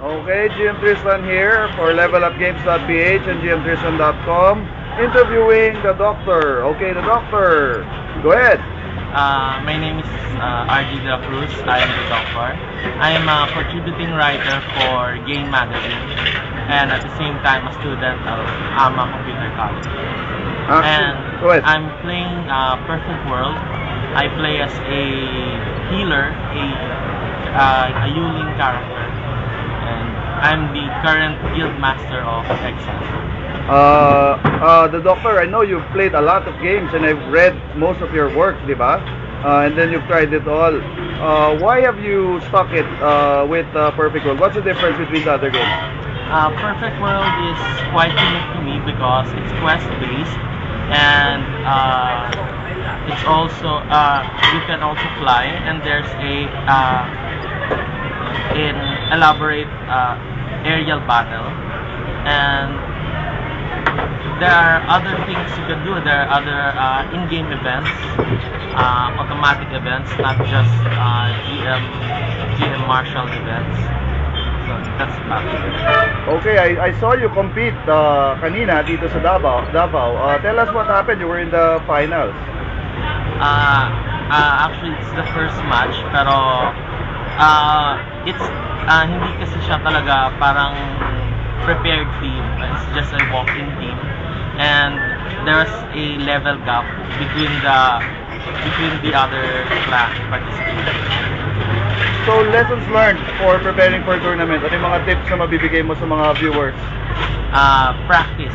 Okay, GM Tristan here for levelupgames.ph and gmtristan.com, interviewing the doctor. Okay, the doctor. Go ahead. My name is RG De La Cruz. I am the doctor. I am a contributing writer for Game Magazine and at the same time a student of AMA Computer College. And Go ahead. I'm playing Perfect World. I play as a healer, a Yulin character, and I'm the current guild master of Exile. The doctor, I know you've played a lot of games and I've read most of your work, di ba? And then you've tried it all. Why have you stuck it with Perfect World? What's the difference between the other games? Perfect World is quite unique to me because it's quest-based and it's also you can also fly, and there's an elaborate aerial battle, and there are other things you can do. There are other in-game events, automatic events, not just GM Marshall events. So that's about it. Okay, I saw you compete kanina dito sa Davao. Tell us what happened. You were in the finals. Actually, it's the first match, pero it's hindi kasi siya talaga parang prepared team. It's just a walking team, and there's a level gap between the other class participants. So, lessons learned for preparing for tournament. Ano yung mga tips na mabibigay mo sa mga viewers? Practice.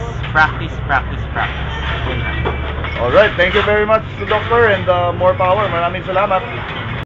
Alright, thank you very much, Doctor, and more power. Maraming salamat.